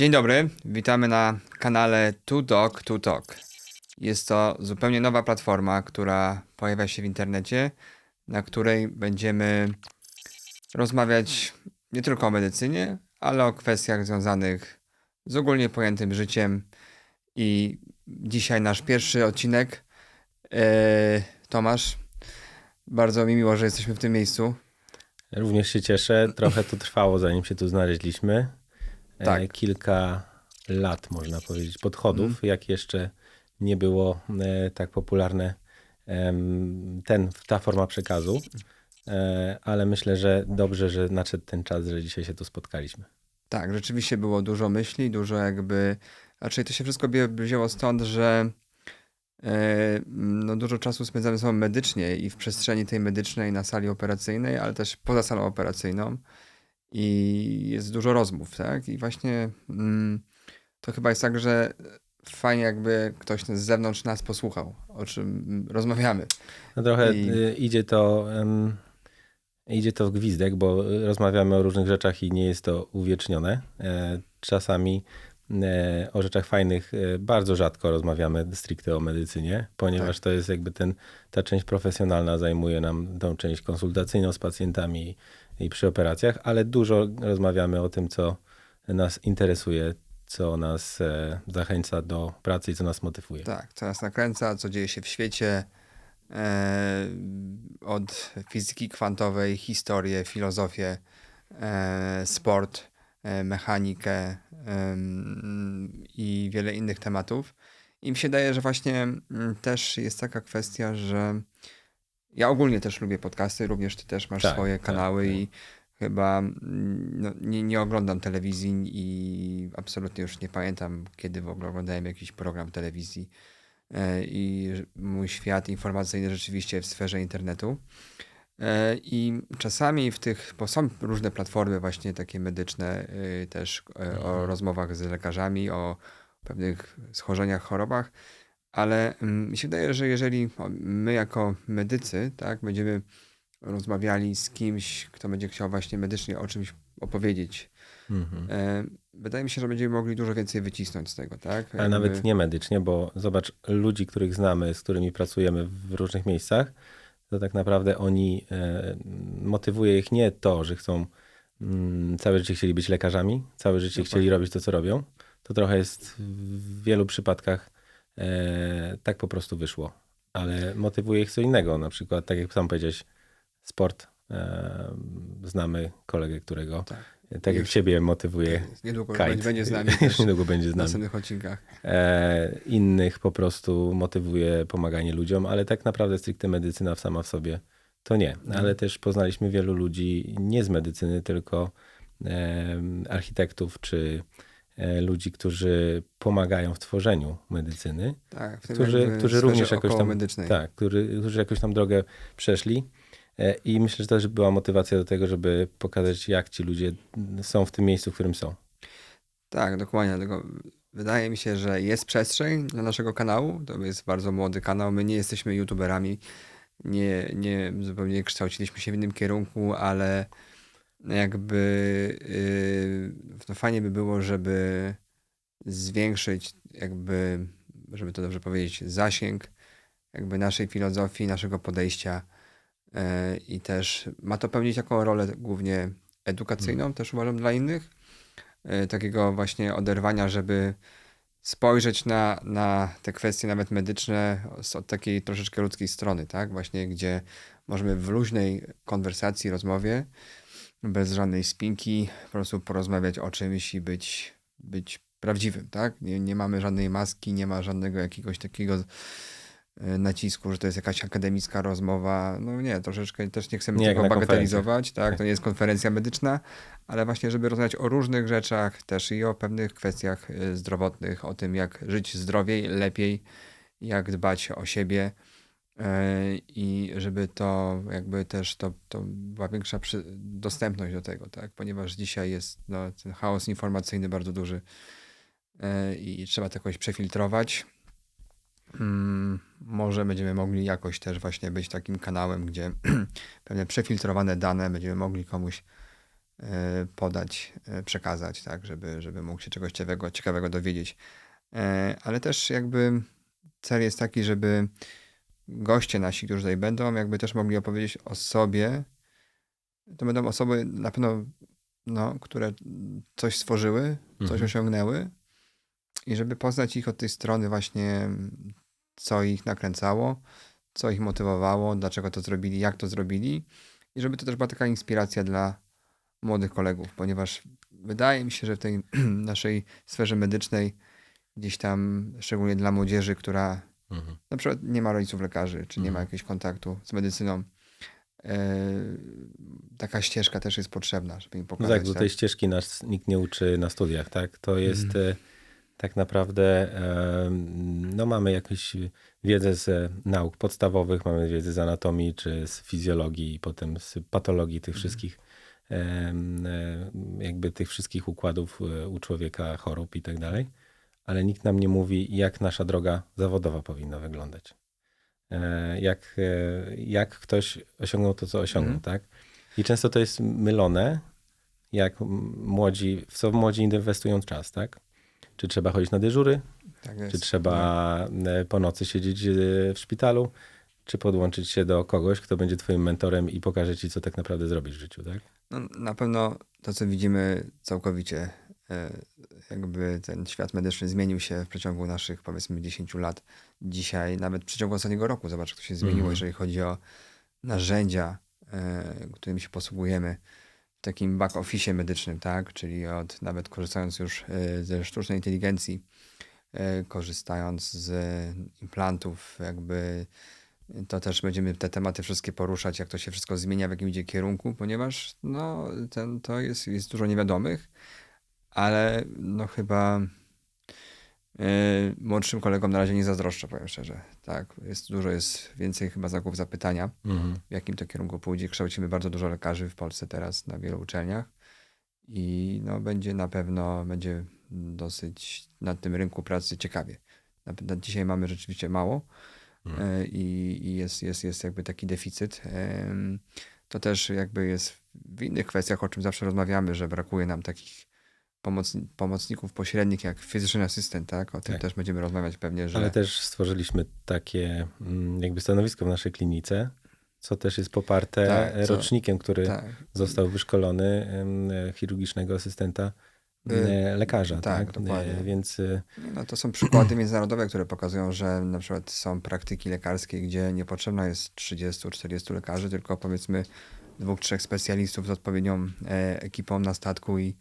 Dzień dobry, witamy na kanale To Doc To Talk. Jest to zupełnie nowa platforma, która pojawia się w internecie, na której będziemy rozmawiać nie tylko o medycynie, ale o kwestiach związanych z ogólnie pojętym życiem. I dzisiaj nasz pierwszy odcinek. Tomasz, bardzo mi miło, że jesteśmy w tym miejscu. Również się cieszę. Trochę to trwało, zanim się tu znaleźliśmy. Tak. Kilka lat, można powiedzieć, podchodów, jak jeszcze nie było tak popularne ta forma przekazu. Ale myślę, że dobrze, że nadszedł ten czas, że dzisiaj się tu spotkaliśmy. Tak, rzeczywiście było dużo myśli, dużo raczej to się wszystko wzięło stąd, że no dużo czasu spędzamy ze sobą medycznie i w przestrzeni tej medycznej na sali operacyjnej, ale też poza salą operacyjną i jest dużo rozmów, tak? I właśnie to chyba jest tak, że fajnie jakby ktoś z zewnątrz nas posłuchał, o czym rozmawiamy. No trochę idzie to w gwizdek, bo rozmawiamy o różnych rzeczach i nie jest to uwiecznione. Czasami o rzeczach fajnych bardzo rzadko rozmawiamy stricte o medycynie, ponieważ to jest jakby ta część profesjonalna zajmuje nam tą część konsultacyjną z pacjentami i przy operacjach, ale dużo rozmawiamy o tym, co nas interesuje, co nas zachęca do pracy i co nas motywuje. Tak, co nas nakręca, co dzieje się w świecie, od fizyki kwantowej, historię, filozofię, sport, mechanikę i wiele innych tematów. I mi się wydaje, że właśnie też jest taka kwestia, że ja ogólnie też lubię podcasty, również ty też masz swoje kanały i chyba no, nie oglądam telewizji i absolutnie już nie pamiętam, kiedy w ogóle oglądałem jakiś program telewizji i mój świat informacyjny rzeczywiście w sferze internetu. I czasami bo są różne platformy właśnie takie medyczne też o rozmowach z lekarzami, o pewnych schorzeniach, chorobach, ale mi się wydaje, że jeżeli my jako medycy, tak, będziemy rozmawiali z kimś, kto będzie chciał właśnie medycznie o czymś opowiedzieć, wydaje mi się, że będziemy mogli dużo więcej wycisnąć z tego, tak? Ale nawet nie medycznie, bo zobacz, ludzi, których znamy, z którymi pracujemy w różnych miejscach, to tak naprawdę oni, motywuje ich nie to, że chcą całe życie chcieli być lekarzami, całe życie chcieli robić to, co robią. To trochę jest w wielu przypadkach tak po prostu wyszło. Ale motywuje ich co innego, na przykład, tak jak sam powiedziałeś, sport. Znamy kolegę, którego tak jak ciebie motywuje niedługo Kite. będzie z nami też niedługo będzie z w nami. następnych odcinkach. Innych po prostu motywuje pomaganie ludziom, ale tak naprawdę stricte medycyna sama w sobie to nie. Ale też poznaliśmy wielu ludzi nie z medycyny, tylko architektów czy ludzi, którzy pomagają w tworzeniu medycyny, Tak, którzy również jakoś tam, medycznej. tak, którzy jakoś tam drogę przeszli. I myślę, że też była motywacja do tego, żeby pokazać, jak ci ludzie są w tym miejscu, w którym są. Tak, dokładnie. Dlatego wydaje mi się, że jest przestrzeń dla naszego kanału. To jest bardzo młody kanał. My nie jesteśmy youtuberami. Nie zupełnie nie kształciliśmy się w innym kierunku, ale jakby no fajnie by było, żeby zwiększyć jakby, żeby to dobrze powiedzieć, zasięg jakby naszej filozofii, naszego podejścia. I też ma to pełnić taką rolę głównie edukacyjną, też uważam, dla innych. Takiego właśnie oderwania, żeby spojrzeć na te kwestie nawet medyczne od takiej troszeczkę ludzkiej strony, tak? Właśnie gdzie możemy w luźnej konwersacji, rozmowie, bez żadnej spinki, po prostu porozmawiać o czymś i być prawdziwym, tak? Nie mamy żadnej maski, nie ma żadnego jakiegoś takiego nacisku, że to jest jakaś akademicka rozmowa. No nie, troszeczkę też nie chcemy tego bagatelizować, tak? To nie jest konferencja medyczna, ale właśnie, żeby rozmawiać o różnych rzeczach też i o pewnych kwestiach zdrowotnych, o tym, jak żyć zdrowiej, lepiej, jak dbać o siebie i żeby to jakby też to była większa dostępność do tego, tak? Ponieważ dzisiaj jest no, ten chaos informacyjny bardzo duży i trzeba to jakoś przefiltrować. Może będziemy mogli jakoś też właśnie być takim kanałem, gdzie pewne przefiltrowane dane będziemy mogli komuś podać, przekazać, tak, żeby mógł się czegoś ciekawego dowiedzieć. Ale też jakby cel jest taki, żeby goście nasi, którzy tutaj będą, jakby też mogli opowiedzieć o sobie. To będą osoby na pewno, no, które coś stworzyły, coś osiągnęły i żeby poznać ich od tej strony właśnie, co ich nakręcało, co ich motywowało, dlaczego to zrobili, jak to zrobili i żeby to też była taka inspiracja dla młodych kolegów, ponieważ wydaje mi się, że w tej naszej sferze medycznej gdzieś tam, szczególnie dla młodzieży, która na przykład nie ma rodziców lekarzy, czy nie ma jakiegoś kontaktu z medycyną, taka ścieżka też jest potrzebna, żeby im No pokazać. tak, do tej ścieżki nas nikt nie uczy na studiach, tak? To jest tak naprawdę, no mamy jakąś wiedzę z nauk podstawowych, mamy wiedzę z anatomii czy z fizjologii i potem z patologii tych wszystkich, jakby tych wszystkich układów u człowieka, chorób i tak dalej, ale nikt nam nie mówi, jak nasza droga zawodowa powinna wyglądać. Jak ktoś osiągnął to, co osiągnął, tak? I często to jest mylone, w co młodzi inwestują czas, tak? Czy trzeba chodzić na dyżury, Tak jest. czy trzeba po nocy siedzieć w szpitalu, czy podłączyć się do kogoś, kto będzie twoim mentorem i pokaże ci, co tak naprawdę zrobisz w życiu, tak? No, na pewno to, co widzimy całkowicie, jakby ten świat medyczny zmienił się w przeciągu naszych, powiedzmy, 10 lat. Dzisiaj, nawet w przeciągu ostatniego roku, zobacz, jak to się zmieniło, jeżeli chodzi o narzędzia, którymi się posługujemy w takim back office medycznym, tak? Czyli nawet korzystając już ze sztucznej inteligencji, korzystając z implantów, jakby to też będziemy te tematy wszystkie poruszać, jak to się wszystko zmienia, w jakim idzie kierunku, ponieważ no, to jest dużo niewiadomych, ale no chyba młodszym kolegom na razie nie zazdroszczę, powiem szczerze. Tak, jest więcej chyba znaków zapytania, w jakim to kierunku pójdzie. Kształcimy bardzo dużo lekarzy w Polsce teraz na wielu uczelniach i no, będzie dosyć na tym rynku pracy ciekawie. Dzisiaj mamy rzeczywiście mało i jest jakby taki deficyt. To też jakby jest w innych kwestiach, o czym zawsze rozmawiamy, że brakuje nam takich pomocników pośrednich jak physician assistant, tak? O tym też będziemy rozmawiać pewnie, że... Ale też stworzylicznego takie jakby stanowisko w naszej klinice, co też jest poparte rocznikiem, który został wyszkolony chirurgicznego asystenta lekarza. Tak, dokładnie. Więc... No, to są przykłady międzynarodowe, które pokazują, że na przykład są praktyki lekarskie, gdzie nie potrzebna jest 30-40 lekarzy, tylko powiedzmy 2-3 specjalistów z odpowiednią ekipą na statku i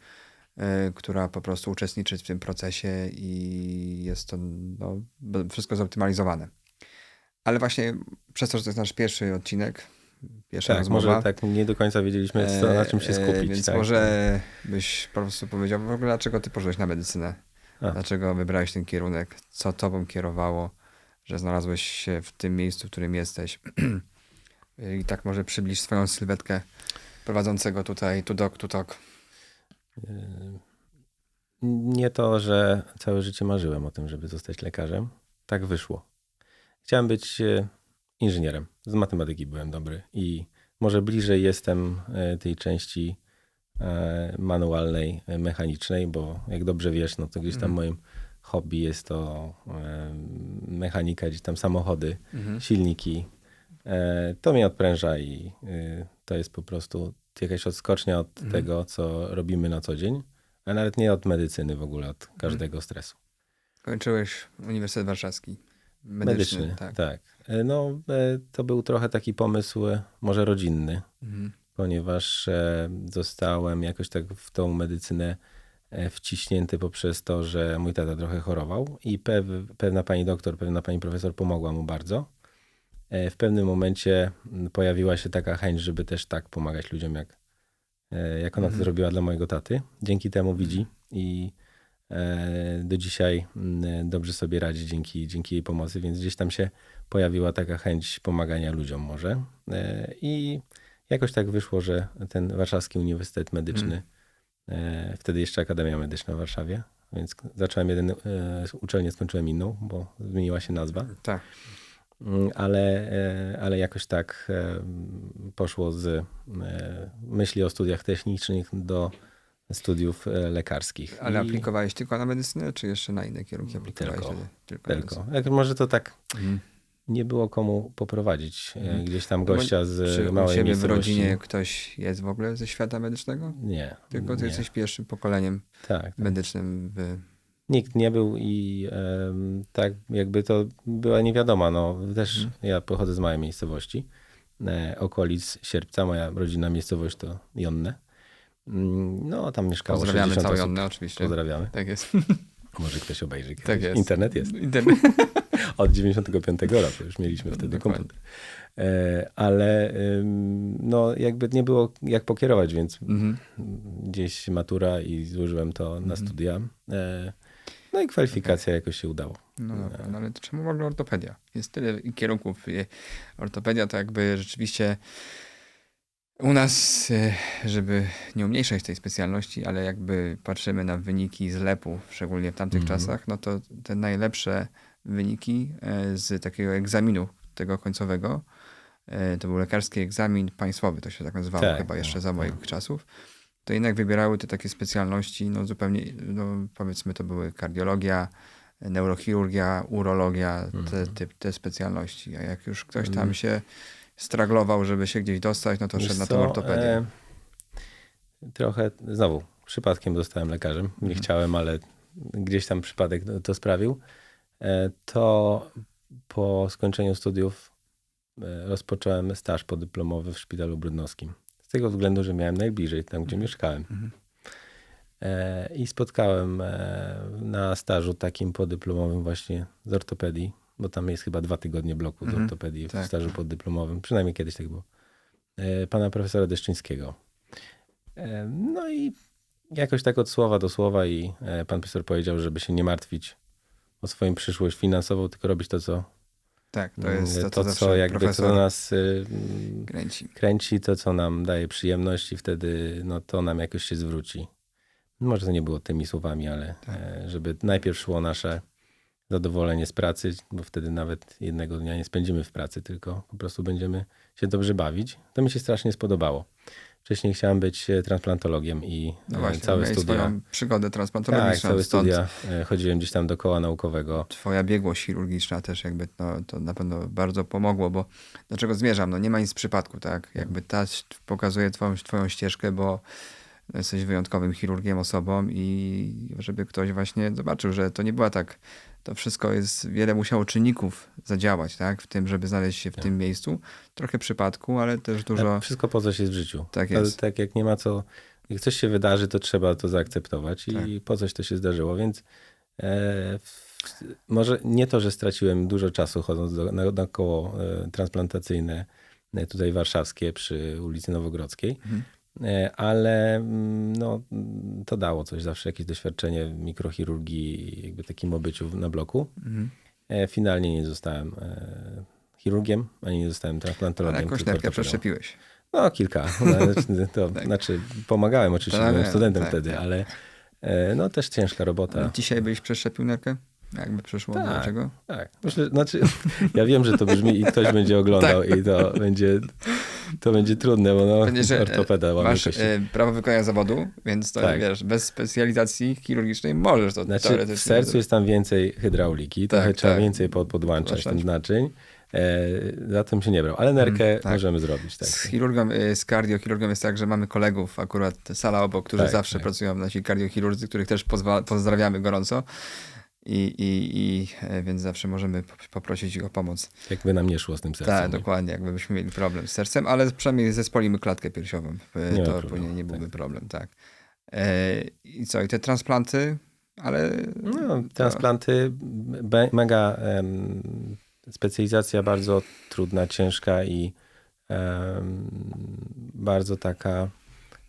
która po prostu uczestniczy w tym procesie i jest to no, wszystko zoptymalizowane. Ale właśnie przez to, że to jest nasz pierwszy odcinek, pierwsza rozmowa. Może tak nie do końca wiedzieliśmy, na czym się skupić. Więc tak? może byś po prostu powiedział, w ogóle dlaczego ty poszedłeś na medycynę? Dlaczego wybrałeś ten kierunek? Co tobą kierowało, że znalazłeś się w tym miejscu, w którym jesteś? I tak może przybliż swoją sylwetkę prowadzącego tutaj to talk. Nie to, że całe życie marzyłem o tym, żeby zostać lekarzem. Tak wyszło. Chciałem być inżynierem. Z matematyki byłem dobry i może bliżej jestem tej części manualnej, mechanicznej, bo jak dobrze wiesz, no to gdzieś tam moim hobby jest to mechanika, gdzieś tam samochody, silniki. To mnie odpręża i to jest po prostu jakaś odskocznia od tego, co robimy na co dzień, a nawet nie od medycyny w ogóle, od każdego stresu. Kończyłeś Uniwersytet Warszawski. Medyczny, tak. No, to był trochę taki pomysł może rodzinny, ponieważ zostałem jakoś tak w tą medycynę wciśnięty poprzez to, że mój tata trochę chorował i pewna pani doktor, pewna pani profesor pomogła mu bardzo. W pewnym momencie pojawiła się taka chęć, żeby też tak pomagać ludziom, jak ona to zrobiła dla mojego taty. Dzięki temu widzi i do dzisiaj dobrze sobie radzi dzięki jej pomocy, więc gdzieś tam się pojawiła taka chęć pomagania ludziom może. I jakoś tak wyszło, że ten Warszawski Uniwersytet Medyczny, wtedy jeszcze Akademia Medyczna w Warszawie, więc zacząłem uczelnię, skończyłem inną, bo zmieniła się nazwa. Tak. ale jakoś tak poszło z myśli o studiach technicznych do studiów lekarskich. Ale I aplikowałeś tylko na medycynę, czy jeszcze na inne kierunki aplikowałeś Tylko. wtedy? Tylko. na tylko. medycynę. Jak może to tak Mhm. nie było komu poprowadzić gdzieś tam Bo gościa Czy z u małej ciebie w miejscowości. rodzinie ktoś jest w ogóle ze świata medycznego? Nie. Tylko ty nie. jesteś pierwszym pokoleniem Tak. medycznym Nikt nie był i tak jakby to była niewiadoma. No, też ja pochodzę z małej miejscowości, okolic Sierpca. Moja rodzinna miejscowość to Jonne. No, tam mieszkało Pozdrawiamy 60 całą osób. Jonnę oczywiście. Pozdrawiamy. Tak jest. Może ktoś obejrzy kiedyś. Tak jest. Internet jest. Internet. Od 95 roku już mieliśmy wtedy Dokładnie. komputer. Ale no jakby nie było jak pokierować, więc gdzieś matura i złożyłem to na studia. No i kwalifikacja jakoś się udało. No dobra, no ale to czemu w ogóle ortopedia? Jest tyle kierunków. Ortopedia to jakby rzeczywiście u nas, żeby nie umniejszać tej specjalności, ale jakby patrzymy na wyniki z LEP-u, szczególnie w tamtych czasach, no to te najlepsze wyniki z takiego egzaminu tego końcowego, to był lekarski egzamin państwowy, to się tak nazywało Tak, chyba jeszcze za moich czasów, to jednak wybierały te takie specjalności, no zupełnie, no powiedzmy to były kardiologia, neurochirurgia, urologia, te specjalności. A jak już ktoś tam się straglował, żeby się gdzieś dostać, no to Wiesz szedł na co, tą ortopedię. Trochę znowu przypadkiem zostałem lekarzem. Nie chciałem, ale gdzieś tam przypadek to sprawił. To po skończeniu studiów rozpocząłem staż podyplomowy w szpitalu brudnowskim. Z tego względu, że miałem najbliżej, tam gdzie mieszkałem. I spotkałem na stażu takim podyplomowym właśnie z ortopedii, bo tam jest chyba 2 tygodnie bloku z ortopedii w tak. stażu podyplomowym. Przynajmniej kiedyś tak było. Pana profesora Deszczyńskiego. No i jakoś tak od słowa do słowa i pan profesor powiedział, żeby się nie martwić o swoją przyszłość finansową, tylko robić to, co Tak, to jest to, co co zawsze jakby profesor co nas kręci. to, co nam daje przyjemność i wtedy no, to nam jakoś się zwróci. Może to nie było tymi słowami, ale żeby najpierw szło nasze zadowolenie z pracy, bo wtedy nawet jednego dnia nie spędzimy w pracy, tylko po prostu będziemy się dobrze bawić. To mi się strasznie spodobało. Wcześniej chciałem być transplantologiem i No właśnie, całe miałeś studia. swoją przygodę Tak, transplantologiczną, całe stąd studia. Chodziłem gdzieś tam do koła naukowego. twoja biegłość chirurgiczna też jakby to na pewno bardzo pomogło, bo do czego zmierzam? No nie ma nic w przypadku, tak? Jakby ta pokazuje twoją ścieżkę, bo jesteś wyjątkowym chirurgiem, osobą i żeby ktoś właśnie zobaczył, że to nie była tak, to wszystko jest, wiele musiało czynników zadziałać, tak? W tym, żeby znaleźć się w tym miejscu. Trochę przypadku, ale też dużo... Wszystko po coś jest w życiu. Tak jest. Tak jak nie ma co, jak coś się wydarzy, to trzeba to zaakceptować i po coś to się zdarzyło, więc może nie to, że straciłem dużo czasu chodząc na koło transplantacyjne tutaj warszawskie przy ulicy Nowogrodzkiej, ale no, to dało coś, zawsze jakieś doświadczenie w mikrochirurgii, jakby takim obyciu na bloku. Finalnie nie zostałem chirurgiem, ani nie zostałem transplantologiem. Ale jakąś tylko nerkę ortopedą. przeszczepiłeś. No kilka. To znaczy pomagałem oczywiście, Tak, byłem studentem tak, wtedy, tak. ale no też ciężka robota. Dzisiaj byś przeszczepił nerkę? Jakby przyszło do Tak. czego? Tak, myślę, znaczy ja wiem, że to brzmi i ktoś będzie oglądał i to będzie trudne, bo no, Będzie, że ortopeda łamie masz kości. prawo wykonania zawodu, więc to Tak. wiesz, bez specjalizacji chirurgicznej możesz to Znaczy teoretycznie w sercu zrobić. jest tam więcej hydrauliki, Tak, trochę trzeba tak. więcej podłączać Podłączać. tym naczyń. Za tym się nie brał, ale nerkę tak. możemy zrobić. Tak. Z chirurgiem, z kardiochirurgiem jest tak, że mamy kolegów, akurat sala obok, którzy Tak, zawsze tak. pracują, nasi kardiochirurdzy, których też pozdrawiamy gorąco. Więc zawsze możemy poprosić ich o pomoc. Jakby nam nie szło z tym sercem. Tak, nie? dokładnie, jakbyśmy mieli problem z sercem, ale przynajmniej zespolimy klatkę piersiową. Nie ma To problemu, później nie byłby problem, tak. I co, i te transplanty, ale... No, transplanty, mega specjalizacja bardzo trudna, ciężka i bardzo taka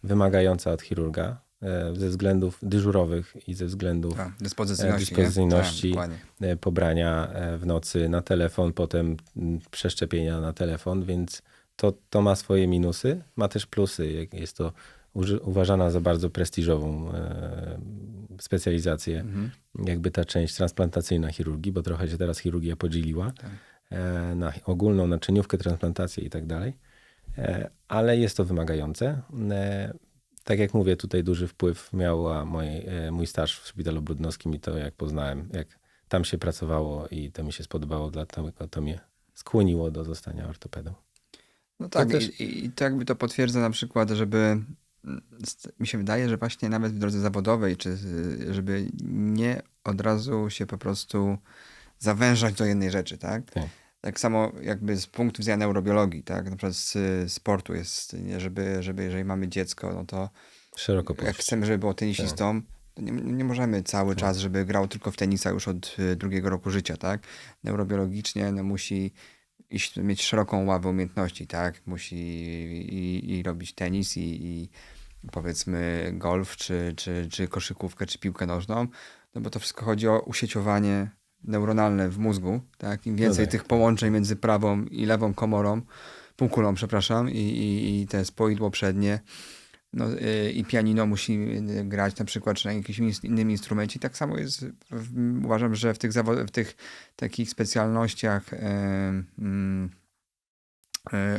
wymagająca od chirurga ze względów dyżurowych i ze względów dyspozycyjności, Tak, dokładnie. pobrania w nocy na telefon, potem przeszczepienia na telefon, więc to ma swoje minusy, ma też plusy. Jest to uważana za bardzo prestiżową specjalizację, jakby ta część transplantacyjna chirurgii, bo trochę się teraz chirurgia podzieliła. Tak. na ogólną naczyniówkę, transplantację i tak dalej. Ale jest to wymagające. Tak jak mówię, tutaj duży wpływ miał mój staż w szpitalu brudnowskim i to, jak poznałem, jak tam się pracowało i to mi się spodobało, dlatego to mnie skłoniło do zostania ortopedą. No tak, też- i to jakby to potwierdza na przykład, żeby mi się wydaje, że właśnie nawet w drodze zawodowej, czy żeby nie od razu się po prostu zawężać do jednej rzeczy, tak? Tak. Tak samo jakby z punktu widzenia neurobiologii, tak? Na przykład z sportu jest, nie, żeby jeżeli mamy dziecko, no to Szeroko jak pojęte. chcemy, żeby było tenisistą, to nie możemy cały czas, żeby grał tylko w tenisa już od 2 roku życia, tak? Neurobiologicznie no musi mieć szeroką ławę umiejętności, tak? Musi i robić tenis i powiedzmy golf, czy koszykówkę, czy piłkę nożną, no bo to wszystko chodzi o usieciowanie neuronalne w mózgu, tak? Im więcej tak, tych połączeń między prawą i lewą komorą, półkulą, przepraszam, i te spoidło przednie, no, i pianino musi grać na przykład, czy na jakimś innym instrumencie. Tak samo jest, uważam, że w tych takich specjalnościach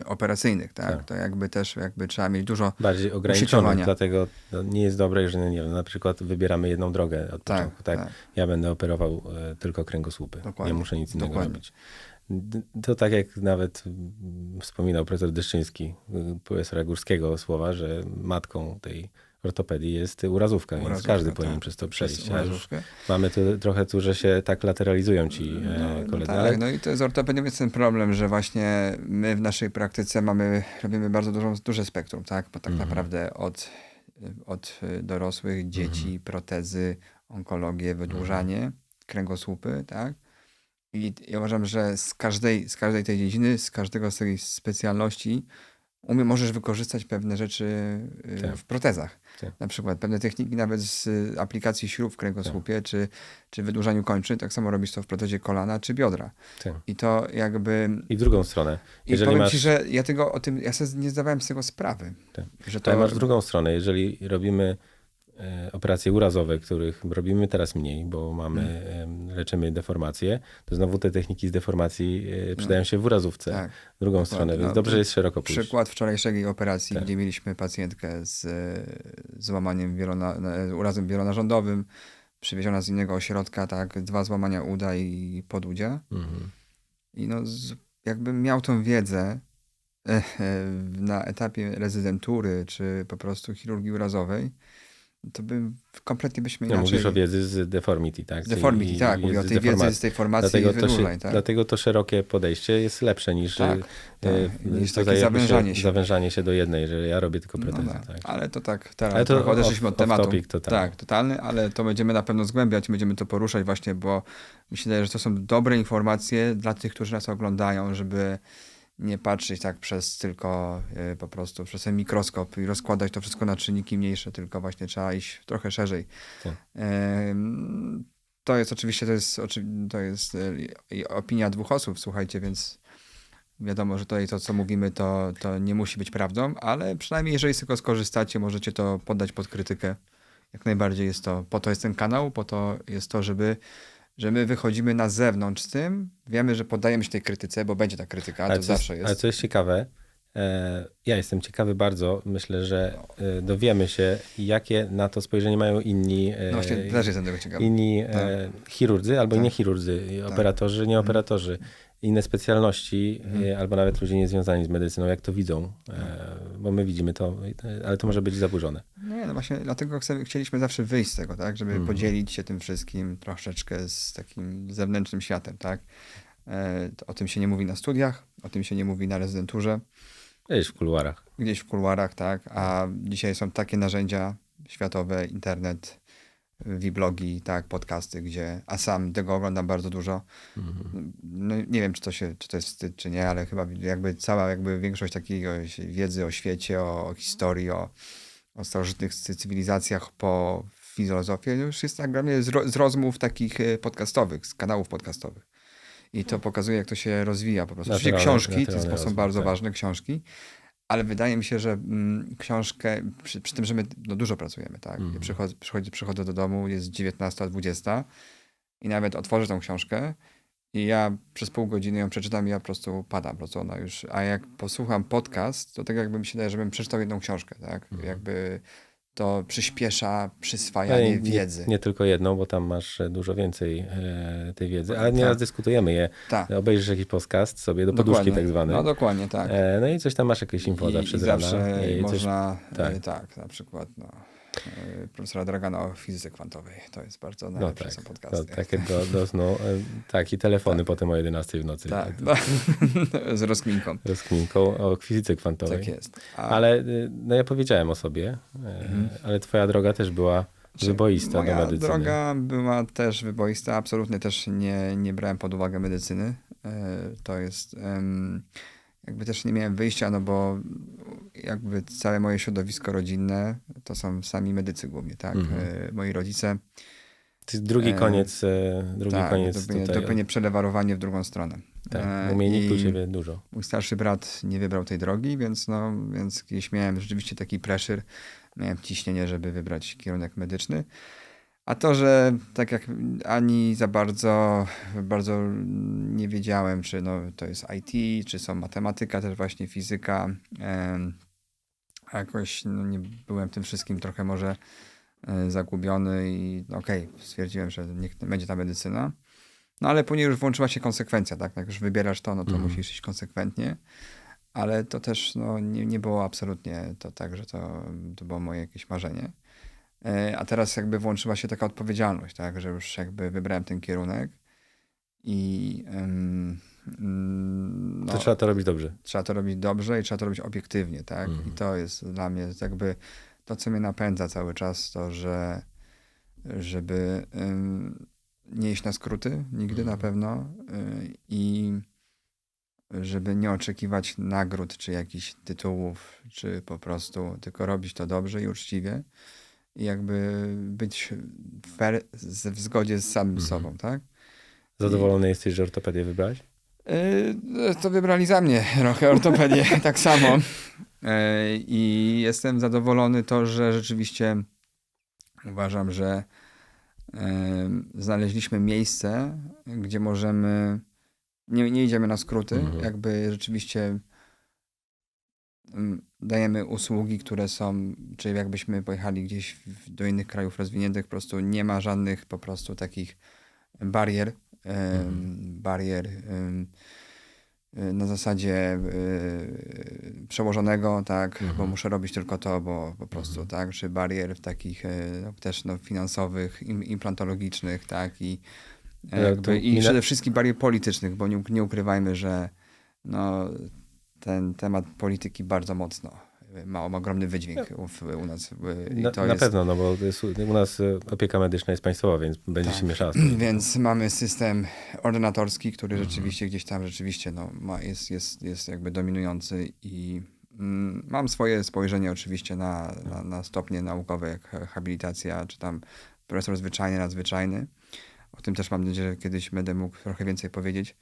operacyjnych, tak? Tak. To jakby też trzeba mieć dużo Bardziej ograniczone, usieciowania. dlatego to nie jest dobre, jeżeli nie wiem, na przykład wybieramy jedną drogę od Tak, początku. Tak, tak. ja będę operował tylko kręgosłupy. Dokładnie, Nie muszę nic innego dokładnie. robić. To tak jak nawet wspominał profesor Dyszczyński, profesora Górskiego słowa, że matką tej ortopedii jest urazówka, więc Urazówka, każdy tak. powinien przez to przejść. Przez A już urazówkę. mamy tu trochę że się tak lateralizują ci koledzy. tak, Ale no i to jest ortopedią jest ten problem, że właśnie my w naszej praktyce robimy bardzo duże spektrum, tak? Bo tak naprawdę od dorosłych, dzieci, protezy, onkologię, wydłużanie, kręgosłupy, tak? I ja uważam, że z każdej tej dziedziny, z każdego z tej specjalności możesz wykorzystać pewne rzeczy Tak. w protezach. Tak. Na przykład pewne techniki nawet z aplikacji śrub w kręgosłupie, czy wydłużaniu kończyn. Tak samo robisz to w protezie kolana czy biodra. tak. I to jakby... I w drugą stronę. I Jeżeli powiem masz... ci, że ja sobie nie zdawałem z tego sprawy. Tak. Że Ale to... masz drugą stronę. Jeżeli robimy operacje urazowe, których robimy teraz mniej, bo leczymy deformacje, to znowu te techniki z deformacji przydają się w urazówce. Tak. Drugą stronę, więc No, dobrze jest szeroko pójść. Przykład wczorajszej operacji, Tak. gdzie mieliśmy pacjentkę z złamaniem urazem wielonarządowym, przywieziona z innego ośrodka, tak, 2 złamania uda i podudzia. I no, jakbym miał tą wiedzę na etapie rezydentury, czy po prostu chirurgii urazowej, to kompletnie byśmy No, inaczej... mówisz o wiedzy z deformity, tak? Z deformity, tak. Mówię o tej wiedzy z tej formacji i wydłużeń, tak? Dlatego to szerokie podejście jest lepsze niż, niż tutaj takie jakby zawężanie się do jednej, że ja robię tylko protezy. No tak. Tak. Ale to tak, teraz Ale to trochę odeszliśmy od tematu. topic totalny. Tak, totalny, ale to będziemy na pewno zgłębiać, będziemy to poruszać właśnie, bo mi się wydaje, że to są dobre informacje dla tych, którzy nas oglądają, żeby nie patrzeć tak tylko po prostu przez ten mikroskop i rozkładać to wszystko na czynniki mniejsze, tylko właśnie trzeba iść trochę szerzej. Tak. To jest oczywiście, to jest opinia 2 osób, słuchajcie, więc wiadomo, że tutaj to, co mówimy, to nie musi być prawdą, ale przynajmniej jeżeli z tego skorzystacie, możecie to poddać pod krytykę. Jak najbardziej jest to, po to jest ten kanał, po to jest to, że my wychodzimy na zewnątrz z tym, wiemy, że poddajemy się tej krytyce, bo będzie ta krytyka, to zawsze jest. Ale co jest ciekawe, ja jestem ciekawy bardzo, myślę, że dowiemy się, jakie na to spojrzenie mają inni, No właśnie, też jestem tego ciekawy. inni chirurdzy albo Tak. nie chirurdzy, operatorzy, nie operatorzy, inne specjalności, albo nawet ludzie niezwiązani z medycyną, jak to widzą, bo my widzimy to, ale to może być zaburzone. Nie, no właśnie dlatego chcieliśmy zawsze wyjść z tego, tak, żeby podzielić się tym wszystkim troszeczkę z takim zewnętrznym światem, tak. O tym się nie mówi na studiach, o tym się nie mówi na rezydenturze. Gdzieś w kuluarach. Gdzieś w kuluarach, tak, a dzisiaj są takie narzędzia światowe, internet, vlogi, tak, podcasty, a sam tego oglądam bardzo dużo. No, nie wiem, czy to jest wstyd, czy nie, ale chyba cała większość takiej wiedzy o świecie, o historii, o starożytnych cywilizacjach po filozofię już jest tak z rozmów takich podcastowych, z kanałów podcastowych. I to pokazuje, jak to się rozwija po prostu. Oczywiście książki, to są bardzo ważne książki, ale wydaje mi się, że książkę, przy tym, że my dużo pracujemy, tak? Przychodzę do domu, jest 19:20 i nawet otworzę tą książkę i ja przez pół godziny ją przeczytam i ja po prostu padam, po prostu ona już, a jak posłucham podcast, to tak jakby mi się daje, żebym przeczytał jedną książkę, tak? Jakby to przyspiesza Ale przyswajanie wiedzy. nie tylko jedną, bo tam masz dużo więcej tej wiedzy, ale nieraz dyskutujemy je. Tak, Obejrzysz jakiś podcast sobie do poduszki dokładnie. tak zwany. No dokładnie, tak. No i coś tam masz jakieś info zawsze I z rana. zawsze I coś, można, tak. tak, na przykład profesora Dragana o fizyce kwantowej. To jest bardzo No najlepsze tak, są to podcasty. takie do snu. Tak, i telefony potem o 11 w nocy. Tak, no, z rozkminką. Rozkminką o fizyce kwantowej. Tak jest. Ale no ja powiedziałem o sobie, ale twoja droga też była wyboista do Moja medycyny. droga była też wyboista. Absolutnie też nie brałem pod uwagę medycyny. To jest... Jakby też nie miałem wyjścia, no bo jakby całe moje środowisko rodzinne to są sami medycy głównie, tak? Moi rodzice. To jest drugi koniec, Tak, koniec tutaj. dopłynie przelewarowanie w drugą stronę. Tak, umiejętników u ciebie dużo. Mój starszy brat nie wybrał tej drogi, więc gdzieś miałem rzeczywiście taki pressure, miałem ciśnienie, żeby wybrać kierunek medyczny. A to, że tak jak ani za bardzo nie wiedziałem, czy to jest IT, czy są matematyka, też właśnie fizyka. Jakoś nie byłem tym wszystkim trochę może zagubiony i stwierdziłem, że niech będzie ta medycyna. No ale później już włączyła się konsekwencja, tak? Jak już wybierasz to, no to musisz iść konsekwentnie. Ale to też nie było absolutnie to tak, że to było moje jakieś marzenie. A teraz jakby włączyła się taka odpowiedzialność, tak? Że już jakby wybrałem ten kierunek i To trzeba to robić dobrze. Trzeba to robić dobrze i trzeba to robić obiektywnie, tak? I to jest dla mnie jakby to, co mnie napędza cały czas, to, żeby nie iść na skróty nigdy na pewno i żeby nie oczekiwać nagród, czy jakichś tytułów, czy po prostu tylko robić to dobrze i uczciwie i jakby być fair, w zgodzie z samym sobą, tak? Zadowolony jesteś, że ortopedię wybrałeś? To wybrali za mnie trochę ortopedię, tak samo. I jestem zadowolony to, że rzeczywiście uważam, że znaleźliśmy miejsce, gdzie możemy, nie idziemy na skróty, jakby rzeczywiście dajemy usługi, które są, czyli jakbyśmy pojechali gdzieś do innych krajów rozwiniętych, po prostu nie ma żadnych po prostu takich barier, na zasadzie przełożonego, tak, bo muszę robić tylko to, bo po prostu, tak, czy barier takich też finansowych, implantologicznych, tak, i przede wszystkim barier politycznych, bo nie ukrywajmy, że ten temat polityki bardzo mocno ma ogromny wydźwięk u nas. Na pewno, no bo u nas opieka medyczna jest państwowa, więc będzie się mieszała. Więc mamy system ordynatorski, który rzeczywiście gdzieś tam jest jakby dominujący i mam swoje spojrzenie oczywiście na stopnie naukowe, jak habilitacja, czy tam profesor zwyczajny, nadzwyczajny. O tym też mam nadzieję, że kiedyś będę mógł trochę więcej powiedzieć.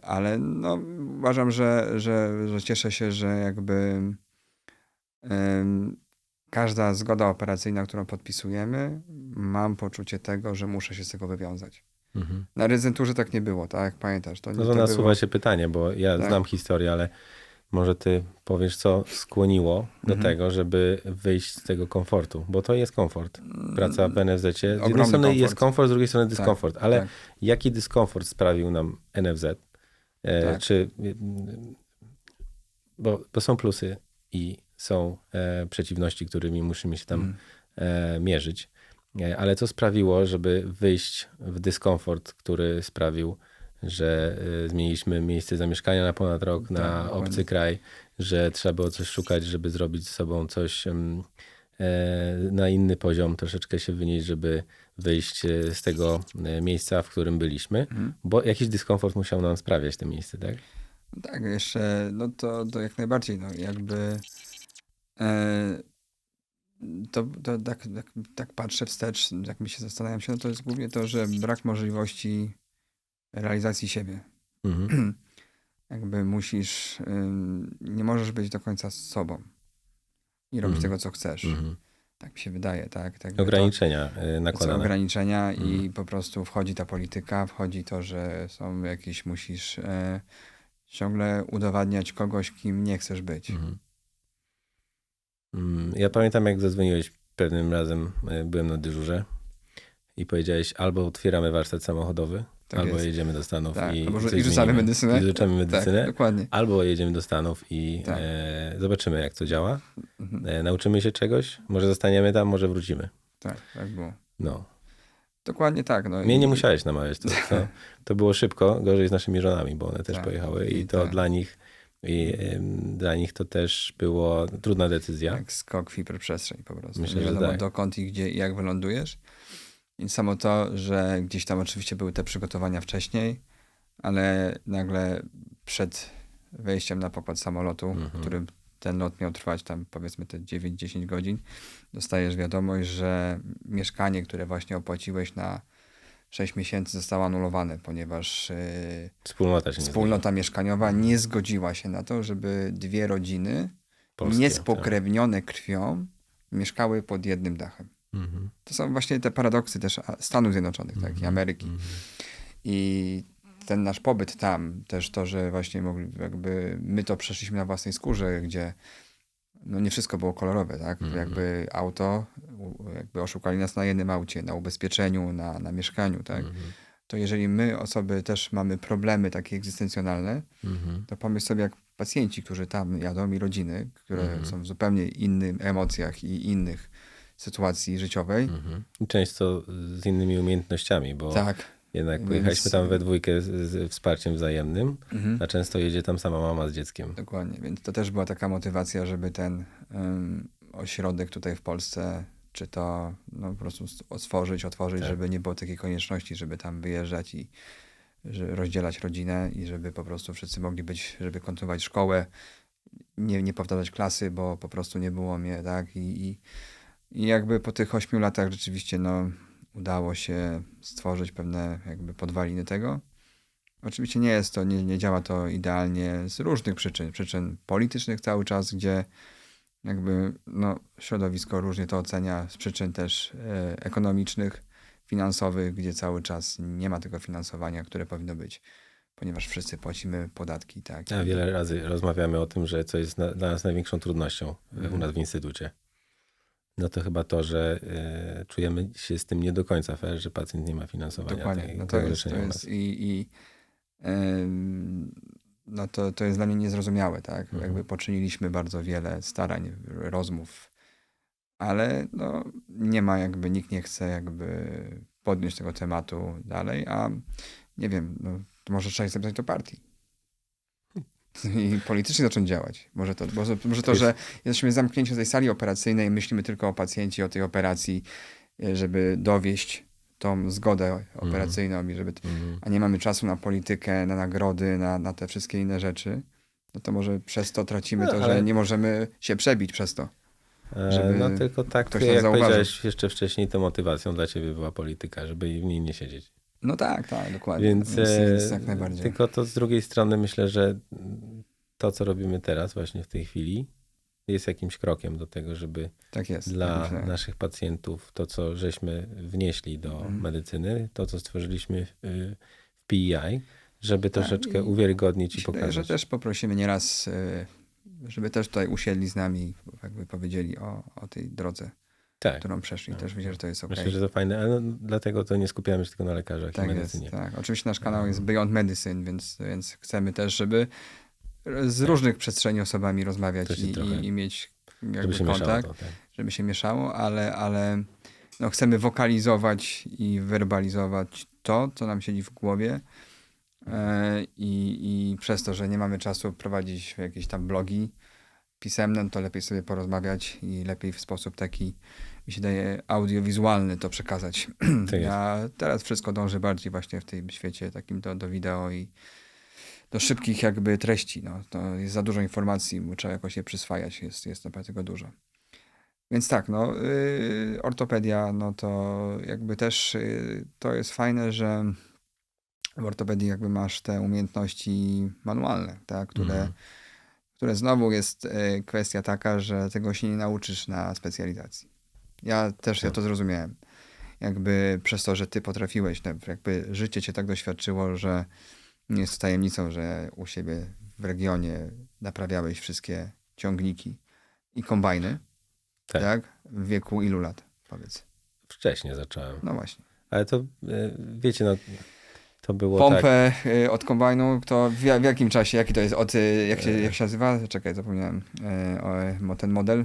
Ale uważam, że cieszę się, że jakby każda zgoda operacyjna, którą podpisujemy, mam poczucie tego, że muszę się z tego wywiązać. Na rezydenturze tak nie było, tak? Pamiętasz? To nasuwa się pytanie, bo ja znam historię, ale może ty powiesz, co skłoniło do tego, żeby wyjść z tego komfortu, bo to jest komfort. Praca w NFZ-cie. Z jednej strony jest komfort, z drugiej strony dyskomfort, ale jaki dyskomfort sprawił nam NFZ? Czy, bo są plusy i są przeciwności, którymi musimy się tam mierzyć. Ale co sprawiło, żeby wyjść w dyskomfort, który sprawił, że zmieniliśmy miejsce zamieszkania na ponad rok, na obcy kraj, że trzeba było coś szukać, żeby zrobić z sobą coś na inny poziom, troszeczkę się wynieść, żeby wyjść z tego miejsca, w którym byliśmy, bo jakiś dyskomfort musiał nam sprawiać to miejsce, tak? Tak, jeszcze, to jak najbardziej, jakby to tak patrzę wstecz, jak mi się zastanawiam się, to jest głównie to, że brak możliwości realizacji siebie. Jakby nie możesz być do końca z sobą i robić tego, co chcesz. Tak mi się wydaje, tak. Tak jakby Ograniczenia to są nakładane. ograniczenia i po prostu wchodzi ta polityka, wchodzi to, że są jakieś, musisz ciągle udowadniać kogoś, kim nie chcesz być. Mhm. Ja pamiętam, jak zadzwoniłeś pewnym razem, byłem na dyżurze i powiedziałeś, albo otwieramy warsztat samochodowy, Tak albo jest. jedziemy do Stanów Tak, i albo coś i rzucamy zmienimy. medycynę. I rzucamy medycynę, Tak, dokładnie. albo jedziemy do Stanów i Tak. zobaczymy, jak to działa. Mhm. Nauczymy się czegoś, może zostaniemy tam, może wrócimy. Tak, tak było. No. Dokładnie tak. No Mnie nie musiałeś namawiać. To było szybko, gorzej z naszymi żonami, bo one też Tak. pojechały i I to tak. dla nich to też było trudna decyzja. Jak skok w hiperprzestrzeń po prostu. Myślę, Nie że wiadomo tak. dokąd i gdzie i jak wylądujesz. I samo to, że gdzieś tam oczywiście były te przygotowania wcześniej, ale nagle przed wejściem na pokład samolotu, który ten lot miał trwać tam powiedzmy te 9-10 godzin, dostajesz wiadomość, że mieszkanie, które właśnie opłaciłeś na 6 miesięcy zostało anulowane, ponieważ Wspólnota się nie wspólnota mieszkaniowa nie zgodziła się na to, żeby dwie rodziny Polskie, niespokrewnione krwią mieszkały pod jednym dachem. Mhm. To są właśnie te paradoksy też Stanów Zjednoczonych, tak, i Ameryki. I ten nasz pobyt tam, też to, że właśnie jakby my to przeszliśmy na własnej skórze, gdzie no nie wszystko było kolorowe, tak? Jakby auto, jakby oszukali nas na jednym aucie, na ubezpieczeniu, na mieszkaniu, tak? To jeżeli my osoby też mamy problemy takie egzystencjonalne, to pomyśl sobie jak pacjenci, którzy tam jadą i rodziny, które są w zupełnie innych emocjach i innych sytuacji życiowej. I często z innymi umiejętnościami, bo Tak. jednak Więc- pojechaliśmy tam we dwójkę z wsparciem wzajemnym, a często jedzie tam sama mama z dzieckiem. Dokładnie, więc to też była taka motywacja, żeby ten ośrodek tutaj w Polsce, czy to no, po prostu otworzyć, żeby nie było takiej konieczności, żeby tam wyjeżdżać i rozdzielać rodzinę i żeby po prostu wszyscy mogli być, żeby kontynuować szkołę, nie powtarzać klasy, bo po prostu nie było mnie, tak? I jakby po tych 8 latach rzeczywiście no, udało się stworzyć pewne jakby podwaliny tego. Oczywiście nie jest to, nie działa to idealnie z różnych przyczyn. Przyczyn politycznych cały czas, gdzie jakby no, środowisko różnie to ocenia, z przyczyn też ekonomicznych, finansowych, gdzie cały czas nie ma tego finansowania, które powinno być, ponieważ wszyscy płacimy podatki. Tak? A wiele razy rozmawiamy o tym, że co jest dla nas największą trudnością u nas w instytucie. No to chyba to, że czujemy się z tym nie do końca fair, że pacjent nie ma finansowania. Dokładnie. No to tego jest leczenia u nas. no to jest dla mnie niezrozumiałe, tak? Jakby poczyniliśmy bardzo wiele starań, rozmów, ale no nie ma jakby, nikt nie chce jakby podnieść tego tematu dalej, a nie wiem, no, to może trzeba zapisać do partii. I politycznie zacząć działać. Może to, że jesteśmy zamknięci w tej sali operacyjnej i myślimy tylko o pacjencie, o tej operacji, żeby dowieść tą zgodę operacyjną, i żeby, a nie mamy czasu na politykę, na nagrody, na te wszystkie inne rzeczy, no to może przez to tracimy No, to, ale- że nie możemy się przebić przez to. żeby No tylko tak, ktoś nas jak zauważył. powiedziałeś jeszcze wcześniej, to motywacją dla ciebie była polityka, żeby w niej nie siedzieć. No tak, dokładnie. Więc jak najbardziej. tylko to z drugiej strony myślę, że to, co robimy teraz właśnie w tej chwili, jest jakimś krokiem do tego, żeby Tak jest. dla tak myślę. naszych pacjentów to, co żeśmy wnieśli do medycyny, to, co stworzyliśmy w PEI, żeby troszeczkę uwiarygodnić i Mi się wydaje, że pokazać. też poprosimy nieraz, żeby też tutaj usiedli z nami, jakby powiedzieli o tej drodze, Tak, którą przeszli. Też myślę, że to jest okej. myślę, że to fajne, ale dlatego to nie skupiamy się tylko na lekarzach i Tak jest, medycynie. tak. Oczywiście nasz kanał jest Beyond Medicine, więc chcemy też, żeby z różnych przestrzeni osobami rozmawiać To się trochę- i mieć jakby Żeby się kontakt, mieszało to, tak. żeby się mieszało, ale no, chcemy wokalizować i werbalizować to, co nam siedzi w głowie. I przez to, że nie mamy czasu prowadzić jakieś tam blogi pisemne, to lepiej sobie porozmawiać i lepiej w sposób taki, mi się daje, audiowizualny to przekazać. Tak jest. Ja teraz wszystko dążę bardziej właśnie w tym świecie takim do wideo i do szybkich jakby treści. No. To jest za dużo informacji, bo trzeba jakoś je przyswajać, jest naprawdę tego dużo. Więc tak, no, ortopedia, no to jakby też to jest fajne, że w ortopedii jakby masz te umiejętności manualne, tak, które znowu jest kwestia taka, że tego się nie nauczysz na specjalizacji. Ja to zrozumiałem. Jakby przez to, że ty potrafiłeś, jakby życie cię tak doświadczyło, że nie jest tajemnicą, że u siebie w regionie naprawiałeś wszystkie ciągniki i kombajny, tak? W wieku ilu lat, powiedz? Wcześniej zacząłem. No właśnie. Ale to, wiecie, no to było Pompę od kombajnu, to w jakim czasie, jaki to jest, jak się nazywa? Czekaj, zapomniałem. Ten model?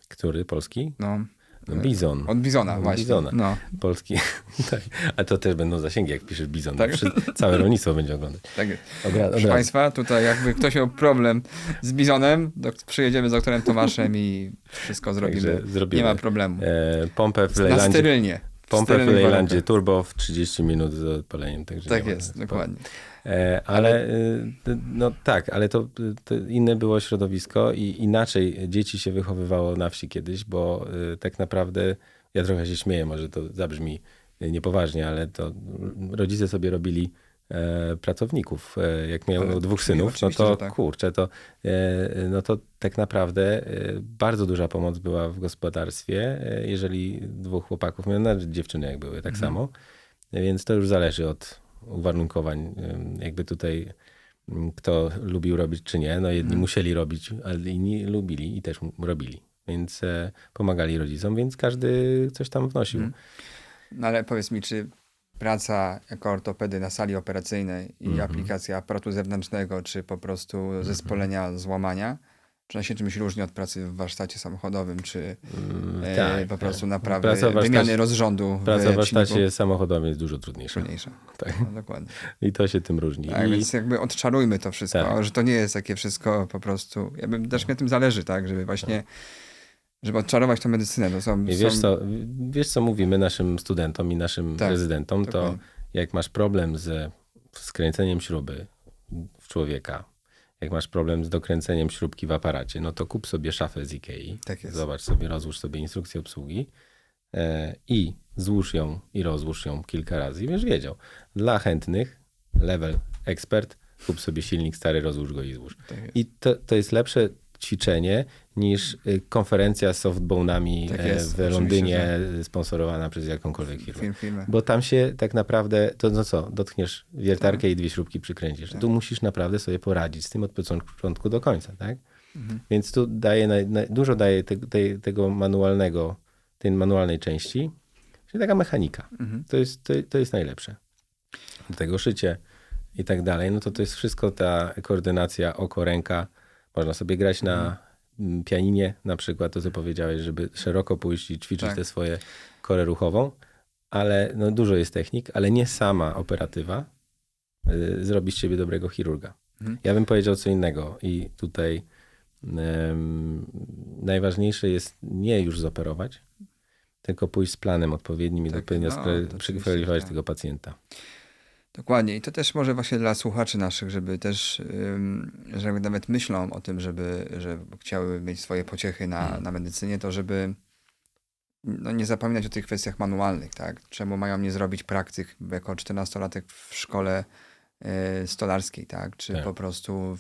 Który? Polski? No. Bizon. Od Bizona, właśnie. Bizona. No. Polski. Tak. A to też będą zasięgi, jak piszesz Bizon. Tak? Całe rolnictwo będzie oglądać. Tak jest. Od Proszę Państwa, tutaj jakby ktoś miał problem z Bizonem, przyjedziemy z doktorem Tomaszem i wszystko zrobimy. Nie ma problemu. Pompę w Na Leylandzie. sterylnie. Pompę w Leylandzie turbo w 30 minut z odpaleniem. Także tak jest, dokładnie. Ale no tak, ale to inne było środowisko i inaczej dzieci się wychowywało na wsi kiedyś, bo tak naprawdę, ja trochę się śmieję, może to zabrzmi niepoważnie, ale to rodzice sobie robili pracowników. Jak miał dwóch synów, no to tak. kurczę, no to tak naprawdę bardzo duża pomoc była w gospodarstwie, jeżeli dwóch chłopaków miał, nawet dziewczyny jak były, tak samo. Więc to już zależy od uwarunkowań, jakby tutaj kto lubił robić czy nie. No jedni musieli robić, ale inni lubili i też robili. Więc pomagali rodzicom, więc każdy coś tam wnosił. No ale powiedz mi, czy praca jako ortopedy na sali operacyjnej i aplikacja aparatu zewnętrznego, czy po prostu zespolenia złamania, czy ona się czymś różni od pracy w warsztacie samochodowym, czy po prostu naprawy, wymiany rozrządu Praca w warsztacie samochodowym jest dużo trudniejsza. Tak. No, dokładnie. I to się tym różni. Tak, więc jakby odczarujmy to wszystko, że to nie jest takie wszystko po prostu, też mi na tym zależy, tak, żeby właśnie żeby odczarować tę medycynę. To są, I wiesz co mówimy naszym studentom i naszym rezydentom, to jak masz problem z skręceniem śruby w człowieka, jak masz problem z dokręceniem śrubki w aparacie, no to kup sobie szafę z Ikei, zobacz sobie, rozłóż sobie instrukcję obsługi i złóż ją i rozłóż ją kilka razy i będziesz wiedział. Dla chętnych, level expert, kup sobie silnik stary, rozłóż go i złóż. I to jest lepsze ćwiczenie niż konferencja z softbone'ami w Londynie sponsorowana przez jakąkolwiek firmę. Bo tam się tak naprawdę, to no co, dotkniesz wiertarkę i dwie śrubki przykręcisz. Tu musisz naprawdę sobie poradzić z tym od początku do końca, tak? Więc tu dużo daje tego manualnego, tej manualnej części, czyli taka mechanika. To jest najlepsze. Do tego szycie i tak dalej, no to jest wszystko ta koordynacja oko-ręka. Można sobie grać na pianinie na przykład, to co powiedziałeś, żeby szeroko pójść i ćwiczyć tę swoją korę ruchową, ale no dużo jest technik, ale nie sama operatywa zrobi z ciebie dobrego chirurga. Ja bym powiedział co innego i tutaj najważniejsze jest nie już zoperować, tylko pójść z planem odpowiednim i odpowiednio przykwalifikować tego pacjenta. Dokładnie. I to też może właśnie dla słuchaczy naszych, żeby też, że nawet myślą o tym, że chciały mieć swoje pociechy na medycynie, to żeby nie zapominać o tych kwestiach manualnych, tak? Czemu mają nie zrobić praktyk jako 14-latek w szkole stolarskiej, tak? Czy po prostu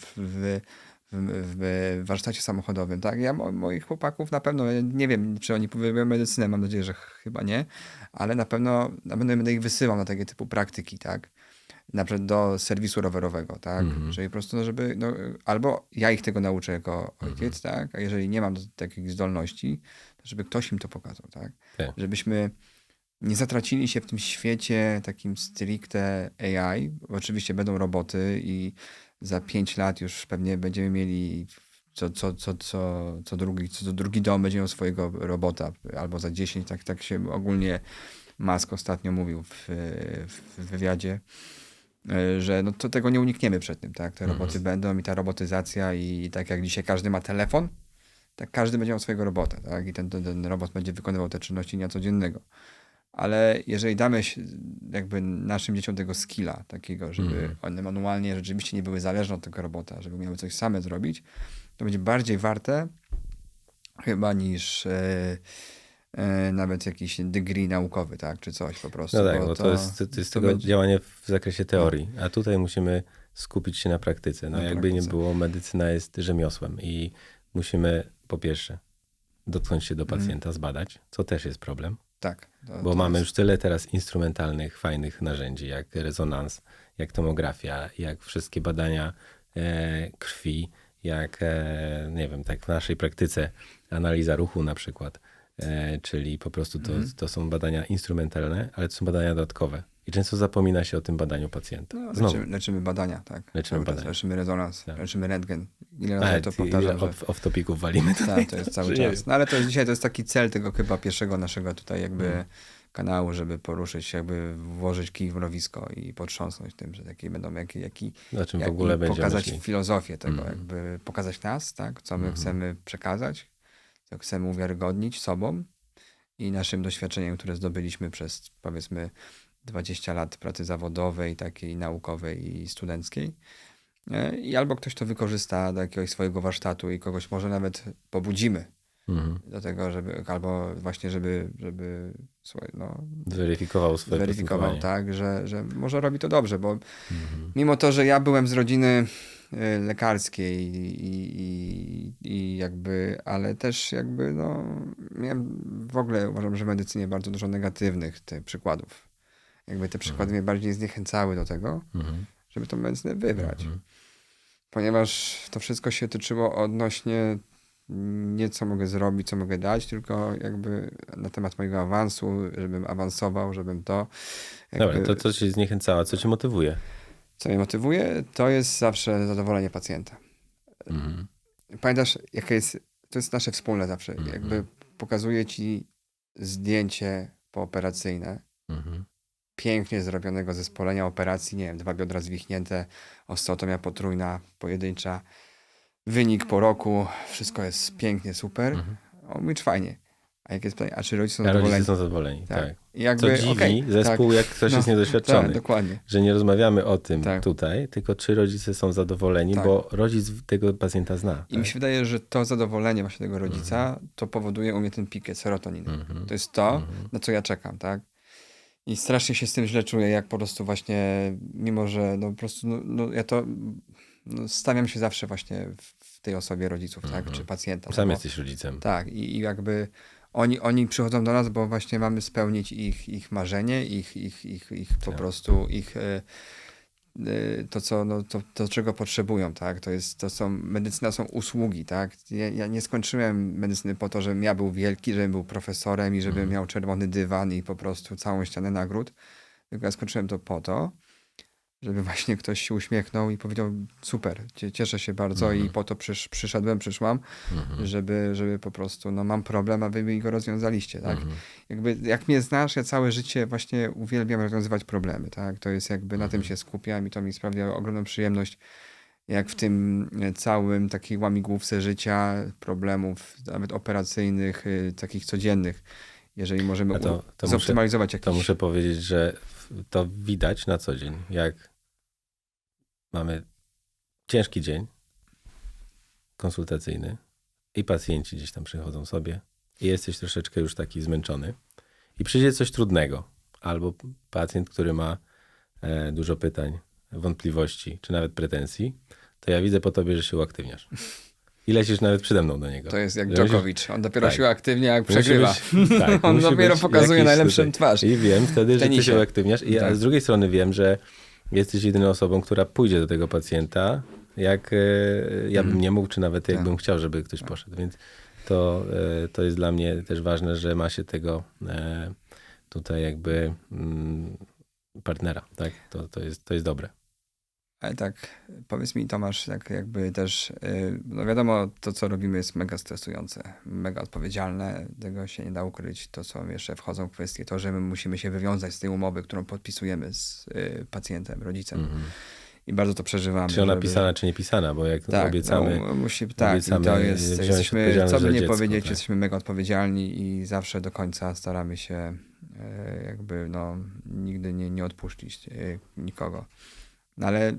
w warsztacie samochodowym, tak? Ja moich chłopaków na pewno, nie wiem, czy oni wybiorą medycynę, mam nadzieję, że chyba nie, ale na pewno będę ich wysyłał na takie typu praktyki, tak? Na przykład do serwisu rowerowego, tak? Czyli po prostu, żeby, albo ja ich tego nauczę jako ojciec, tak? A jeżeli nie mam takich zdolności, to żeby ktoś im to pokazał, tak? Żebyśmy nie zatracili się w tym świecie takim stricte AI, bo oczywiście będą roboty i za 5 lat już pewnie będziemy mieli co drugi dom będzie miał swojego robota, albo za 10, tak się ogólnie Musk ostatnio mówił w wywiadzie, że to tego nie unikniemy przed tym, tak? Te roboty będą i ta robotyzacja i tak jak dzisiaj każdy ma telefon, tak każdy będzie miał swojego robota, tak? I ten robot będzie wykonywał te czynności dnia codziennego. Ale jeżeli damy jakby naszym dzieciom tego skilla takiego, żeby one manualnie rzeczywiście nie były zależne od tego robota, żeby miały coś same zrobić, to będzie bardziej warte chyba niż nawet jakiś degree naukowy, tak, czy coś po prostu. No tak, bo to jest tego działanie w zakresie teorii, a tutaj musimy skupić się na praktyce. No jakby nie było, medycyna jest rzemiosłem i musimy po pierwsze dotknąć się do pacjenta, zbadać, co też jest problem. Tak. Bo mamy już tyle teraz instrumentalnych, fajnych narzędzi, jak rezonans, jak tomografia, jak wszystkie badania krwi, jak, nie wiem, tak w naszej praktyce analiza ruchu na przykład, czyli po prostu to są badania instrumentalne, ale to są badania dodatkowe. I często zapomina się o tym badaniu pacjenta. No, leczymy badania, tak. Leczymy badania. Leczymy rezonans, Tak. leczymy rentgen. Ile razy to powtarzam, że... Off-topików walimy tutaj. Tak, to jest cały czas. No ale to jest, dzisiaj to jest taki cel tego chyba pierwszego naszego tutaj jakby kanału, żeby poruszyć, jakby włożyć kij w mrowisko i potrząsnąć tym, że takie będą Na czym w ogóle będziemy pokazać szli. filozofię tego, jakby pokazać nas, tak, co my chcemy przekazać, co chcemy uwiarygodnić sobą i naszym doświadczeniem, które zdobyliśmy przez, powiedzmy, 20 lat pracy zawodowej, takiej naukowej i studenckiej. I albo ktoś to wykorzysta do jakiegoś swojego warsztatu i kogoś może nawet pobudzimy do tego, żeby, albo właśnie, żeby słuchaj, no, Zweryfikował swoje zweryfikował, postępowanie. tak, że może robi to dobrze, bo mimo to, że ja byłem z rodziny lekarskiej i jakby, ale też jakby, no, miałem w ogóle, uważam, że w medycynie bardzo dużo negatywnych przykładów. Jakby te przykłady mnie bardziej zniechęcały do tego, żeby tą medycynę wybrać. Ponieważ to wszystko się tyczyło odnośnie nie co mogę zrobić, co mogę dać, tylko jakby na temat mojego awansu, żebym awansował, żebym to... Jakby, Dobra, to co cię zniechęcało, co cię motywuje? Co mnie motywuje, to jest zawsze zadowolenie pacjenta. Pamiętasz, jaka jest... To jest nasze wspólne zawsze. Jakby pokazuje ci zdjęcie pooperacyjne, pięknie zrobionego zespolenia operacji, nie wiem, 2 biodra zwichnięte, osteotomia potrójna, pojedyncza, wynik po roku, wszystko jest pięknie, super. On mówi, fajnie. A jakie jest pytanie? A czy rodzice są zadowoleni? Rodzice są zadowoleni, tak. I jakby, Co dziwi zespół, tak, jak ktoś jest niedoświadczony. Tak, dokładnie. Że nie rozmawiamy o tym Tak. tutaj, tylko czy rodzice są zadowoleni, Tak. bo rodzic tego pacjenta zna. I mi się wydaje, że to zadowolenie właśnie tego rodzica, to powoduje u mnie ten pikiet serotoniny. To jest to, na co ja czekam, tak? I strasznie się z tym źle czuję, jak po prostu właśnie, mimo że no po prostu, no ja to stawiam się zawsze właśnie w tej osobie rodziców, tak? Czy pacjenta. Sam bo, jesteś rodzicem. Tak, i jakby oni przychodzą do nas, bo właśnie mamy spełnić ich marzenie, ich po prostu, to, co, no, to, czego potrzebują, tak? Medycyna są usługi, tak? Ja nie skończyłem medycyny po to, żebym ja był wielki, żebym był profesorem i żebym miał czerwony dywan i po prostu całą ścianę nagród. Tylko ja skończyłem to po to, żeby właśnie ktoś się uśmiechnął i powiedział super, cieszę się bardzo i po to przyszłam, żeby po prostu, no mam problem, a wy mi go rozwiązaliście, tak? Jakby, jak mnie znasz, ja całe życie właśnie uwielbiam rozwiązywać problemy, tak? To jest jakby, na tym się skupiam i to mi sprawia ogromną przyjemność, jak w tym całym takiej łamigłówce życia, problemów, nawet operacyjnych, takich codziennych, jeżeli możemy zoptymalizować jakieś... To muszę powiedzieć, że to widać na co dzień, jak mamy ciężki dzień konsultacyjny i pacjenci gdzieś tam przychodzą sobie i jesteś troszeczkę już taki zmęczony i przyjdzie coś trudnego albo pacjent, który ma dużo pytań, wątpliwości czy nawet pretensji, to ja widzę po tobie, że się uaktywniasz. I lecisz nawet przede mną do niego. To jest jak Djokovic. On dopiero się uaktywnia, jak przegrywa. Tak, on dopiero pokazuje najlepszą twarz. I wiem wtedy, że ty się uaktywniasz. Tak. A z drugiej strony wiem, że jesteś jedyną osobą, która pójdzie do tego pacjenta, jak ja bym nie mógł, czy nawet jakbym chciał, żeby ktoś poszedł. Więc to jest dla mnie też ważne, że ma się tego tutaj jakby partnera. Tak? To jest dobre. Ale tak, powiedz mi Tomasz, tak jakby też, no wiadomo, to co robimy jest mega stresujące, mega odpowiedzialne, tego się nie da ukryć. To co jeszcze wchodzą w kwestie, to że my musimy się wywiązać z tej umowy, którą podpisujemy z pacjentem, rodzicem. I bardzo to przeżywamy. Czy ona pisana, czy nie pisana, bo jak obiecamy... i to jest, jesteśmy, co by nie powiedzieć, tak. jesteśmy mega odpowiedzialni i zawsze do końca staramy się jakby no nigdy nie odpuścić nikogo. No ale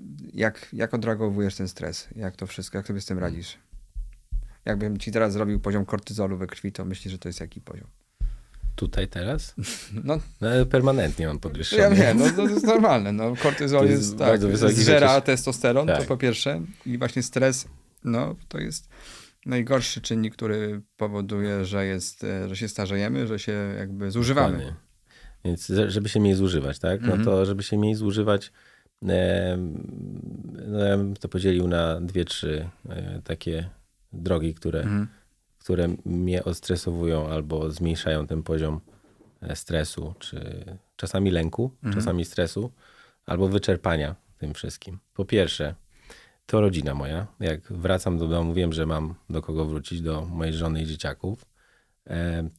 jak odreagowujesz ten stres? Jak to wszystko, jak sobie z tym radzisz? Jakbym ci teraz zrobił poziom kortyzolu we krwi, to myślisz, że to jest jaki poziom? Tutaj teraz? No permanentnie mam podwyższony. Ja wiem, no to jest normalne. No, kortyzol jest tak, zżera testosteron, tak. To po pierwsze. I właśnie stres, no to jest najgorszy czynnik, który powoduje, że się starzejemy, że się jakby zużywamy. Dokładnie. Więc żeby się mniej zużywać, tak? No to żeby się mniej zużywać, no ja bym to podzielił na 2-3 takie drogi, które mnie odstresowują albo zmniejszają ten poziom stresu, czy czasami lęku, czasami stresu, albo wyczerpania tym wszystkim. Po pierwsze, to rodzina moja. Jak wracam do domu, wiem, że mam do kogo wrócić, do mojej żony i dzieciaków.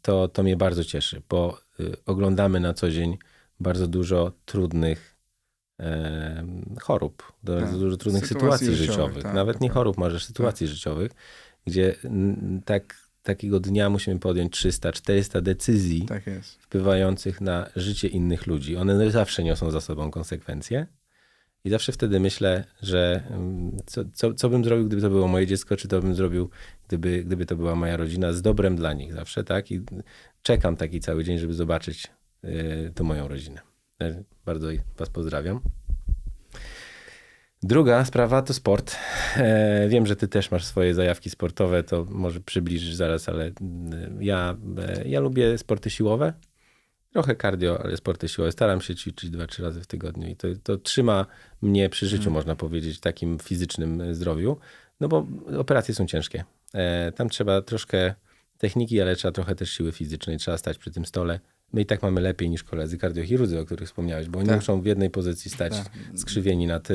To mnie bardzo cieszy, bo oglądamy na co dzień bardzo dużo trudnych chorób, bardzo dużo trudnych sytuacji życiowych. tak, Nawet nie tak. chorób, możesz sytuacji życiowych, gdzie takiego dnia musimy podjąć 300-400 decyzji Tak jest. wpływających na życie innych ludzi. One zawsze niosą za sobą konsekwencje. I zawsze wtedy myślę, że co bym zrobił, gdyby to było moje dziecko, czy to bym zrobił, gdyby to była moja rodzina, z dobrem dla nich zawsze, tak? I czekam taki cały dzień, żeby zobaczyć tą moją rodzinę. Bardzo was pozdrawiam. Druga sprawa to sport. Wiem, że ty też masz swoje zajawki sportowe, to może przybliżysz zaraz, ale ja lubię sporty siłowe. Trochę cardio, ale sporty siłowe. Staram się ćwiczyć 2-3 razy w tygodniu i to trzyma mnie przy życiu, można powiedzieć, takim fizycznym zdrowiu. No bo operacje są ciężkie. Tam trzeba troszkę techniki, ale trzeba trochę też siły fizycznej. Trzeba stać przy tym stole. My i tak mamy lepiej niż koledzy kardiochirurdzy, o których wspomniałeś, bo oni muszą w jednej pozycji stać skrzywieni nad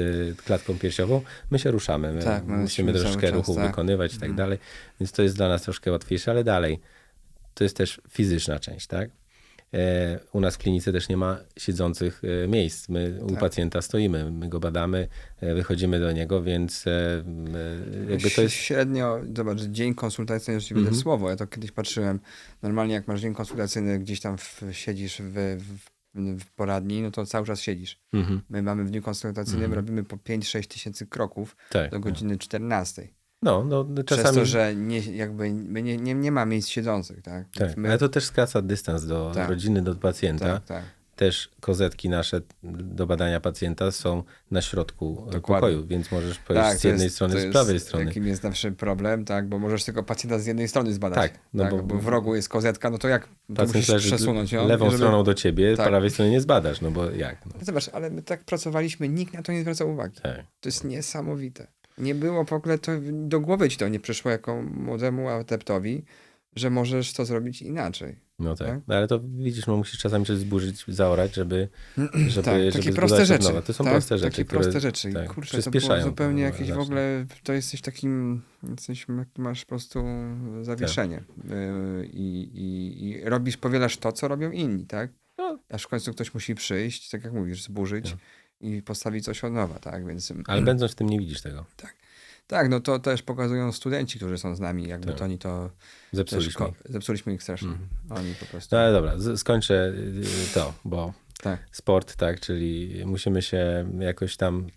klatką piersiową. My się ruszamy. My musimy troszkę ruchów wykonywać i tak dalej. Więc to jest dla nas troszkę łatwiejsze, ale dalej. To jest też fizyczna część, tak? U nas w klinice też nie ma siedzących miejsc. My u pacjenta stoimy, my go badamy, wychodzimy do niego, więc jakby to jest... Średnio, zobacz, dzień konsultacyjny, już ci wyjdę słowo, ja to kiedyś patrzyłem, normalnie jak masz dzień konsultacyjny, gdzieś tam siedzisz w poradni, no to cały czas siedzisz. My mamy w dniu konsultacyjnym, robimy po 5-6 tysięcy kroków do godziny 14. No, czasami... Przez to, że nie ma miejsc siedzących, tak? Tak, ale to też skraca dystans do rodziny, do pacjenta. Tak. Też kozetki nasze do badania pacjenta są na środku pokoju, więc możesz powiedzieć z jednej strony, z prawej strony. Jakim jest zawsze problem, tak? Bo możesz tylko pacjenta z jednej strony zbadać. Tak, bo w rogu jest kozetka, no to jak pacjent musisz przesunąć ją? Lewą stroną do ciebie, prawej strony nie zbadasz, no bo jak? No. Zobacz, ale my tak pracowaliśmy, nikt na to nie zwracał uwagi. Tak. To jest niesamowite. Nie było w ogóle, do głowy ci to nie przyszło jako młodemu adeptowi, że możesz to zrobić inaczej. No tak. No, ale to widzisz, no musisz czasami coś zburzyć, zaorać, żeby takie proste rzeczy. To są proste rzeczy, takie proste rzeczy. Tak, Kurczę, przyspieszają. To było zupełnie jakieś znacznie. w ogóle, to jesteś takim, masz po prostu zawieszenie. I robisz, powielasz to, co robią inni, tak? No. Aż w końcu ktoś musi przyjść, tak jak mówisz, zburzyć i postawić coś od nowa, tak? Więc... Ale będąc w tym nie widzisz tego. Tak, no to też pokazują studenci, którzy są z nami, jakby to oni to... Zepsuliśmy ich strasznie. Oni po prostu... No ale dobra, skończę to, bo sport, tak, czyli musimy się jakoś tam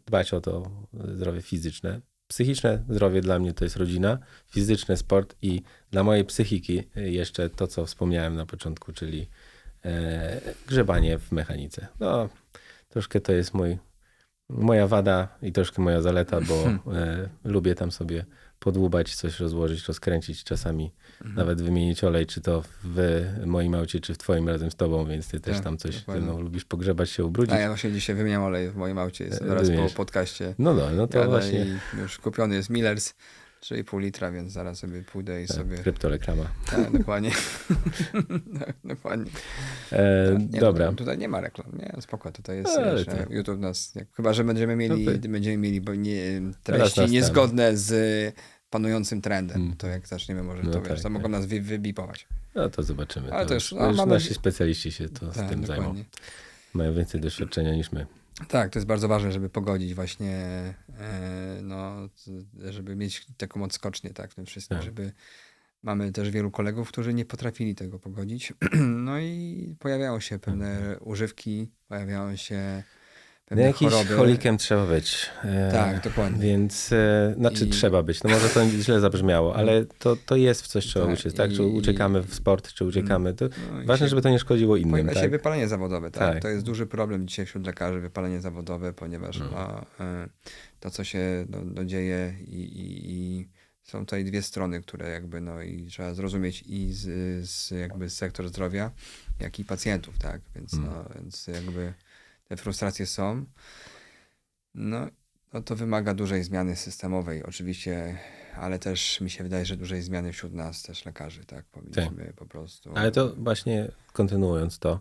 dbać o to zdrowie fizyczne. Psychiczne zdrowie dla mnie to jest rodzina, fizyczny sport i dla mojej psychiki jeszcze to, co wspomniałem na początku, czyli grzebanie w mechanice. No, troszkę to jest moja wada i troszkę moja zaleta, bo lubię tam sobie podłubać, coś rozłożyć, rozkręcić, czasami nawet wymienić olej, czy to w moim aucie, czy w twoim razem z tobą, więc ty też tam coś lubisz pogrzebać się, ubrudzić. A ja właśnie dzisiaj wymieniam olej w moim aucie, jest zaraz po podcaście. No to właśnie. I już kupiony jest Millers, 3,5 litra, więc zaraz sobie pójdę i sobie... Kryptoreklama. Tak, dokładnie. Dokładnie. Dobra. Tutaj nie ma reklam, nie? Spoko, tutaj jest YouTube nas... Chyba, że będziemy mieli treści niezgodne z panującym trendem. To jak zaczniemy, może to mogą nas wybipować. No to zobaczymy. Ale to już nasi specjaliści się z tym zajmą. Mają więcej doświadczenia niż my. Tak, to jest bardzo ważne, żeby pogodzić właśnie, żeby mieć taką odskocznię, tak, w tym wszystkim, żeby... Mamy też wielu kolegów, którzy nie potrafili tego pogodzić. No i pojawiają się pewne używki, pojawiają się pewne choroby. Jakiś cholikiem trzeba być. Tak, dokładnie. Więc, trzeba być. No może to źle zabrzmiało, ale to jest w coś, trzeba uciec. Tak? Czy uciekamy w sport, czy uciekamy. To ważne, żeby to nie szkodziło innym. Pojawia się wypalenie zawodowe. Tak? To jest duży problem dzisiaj wśród lekarzy, wypalenie zawodowe, ponieważ to, co się dzieje i są tutaj dwie strony, które jakby, no i trzeba zrozumieć i jakby z sektor zdrowia, jak i pacjentów, tak? Więc jakby te frustracje są. No to wymaga dużej zmiany systemowej oczywiście, ale też mi się wydaje, że dużej zmiany wśród nas też lekarzy, tak? Powinniśmy po prostu... Ale to właśnie kontynuując to,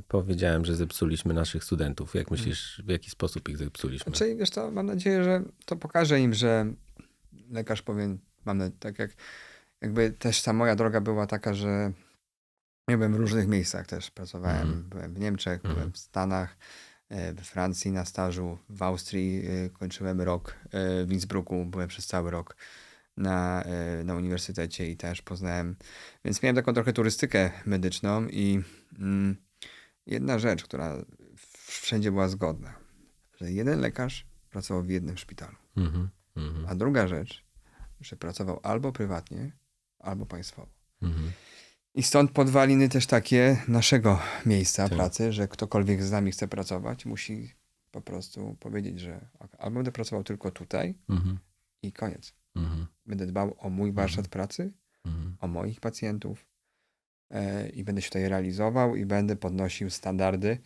powiedziałem, że zepsuliśmy naszych studentów. Jak myślisz, w jaki sposób ich zepsuliśmy? Znaczy, wiesz co, mam nadzieję, że to pokaże im, że lekarz powinien, tak jakby też ta moja droga była taka, że ja byłem w różnych miejscach też, pracowałem, byłem w Niemczech, byłem w Stanach, we Francji na stażu, w Austrii kończyłem rok, w Innsbrucku byłem przez cały rok na uniwersytecie i też poznałem, więc miałem taką trochę turystykę medyczną i jedna rzecz, która wszędzie była zgodna, że jeden lekarz pracował w jednym szpitalu, a druga rzecz, że pracował albo prywatnie, albo państwowo. I stąd podwaliny też takie naszego miejsca pracy, że ktokolwiek z nami chce pracować, musi po prostu powiedzieć, że albo będę pracował tylko tutaj i koniec. Będę dbał o mój warsztat pracy, o moich pacjentów i będę się tutaj realizował i będę podnosił standardy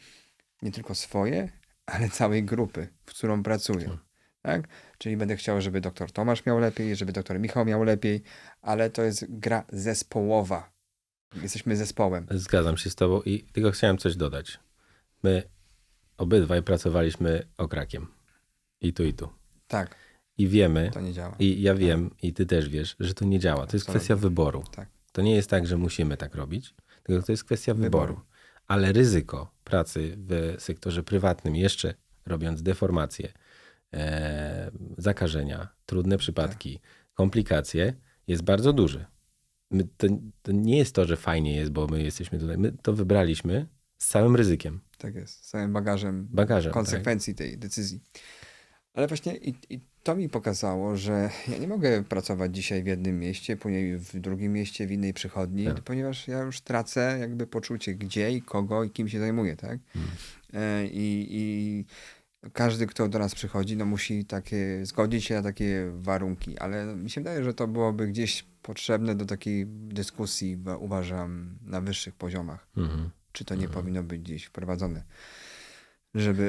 nie tylko swoje, ale całej grupy, w którą pracuję. Tak? Czyli będę chciał, żeby doktor Tomasz miał lepiej, żeby doktor Michał miał lepiej, ale to jest gra zespołowa. Jesteśmy zespołem. Zgadzam się z tobą i tylko chciałem coś dodać. My obydwaj pracowaliśmy okrakiem. I tu, i tu. Tak. I wiemy, to nie działa. I ja wiem, i ty też wiesz, że to nie działa. To jest kwestia wyboru. Tak. To nie jest tak, że musimy tak robić, tylko to jest kwestia wyboru. Ale ryzyko pracy w sektorze prywatnym, jeszcze robiąc deformacje, zakażenia, trudne przypadki, komplikacje, jest bardzo duży. To nie jest to, że fajnie jest, bo my jesteśmy tutaj. My to wybraliśmy z całym ryzykiem. Tak jest, z całym bagażem konsekwencji tej decyzji. Ale właśnie i to mi pokazało, że ja nie mogę pracować dzisiaj w jednym mieście, później w drugim mieście, w innej przychodni, ponieważ ja już tracę jakby poczucie gdzie i kogo i kim się zajmuję, tak? I każdy, kto do nas przychodzi, no musi zgodzić się na takie warunki, ale mi się wydaje, że to byłoby gdzieś potrzebne do takiej dyskusji, uważam, na wyższych poziomach. Czy to nie powinno być gdzieś wprowadzone?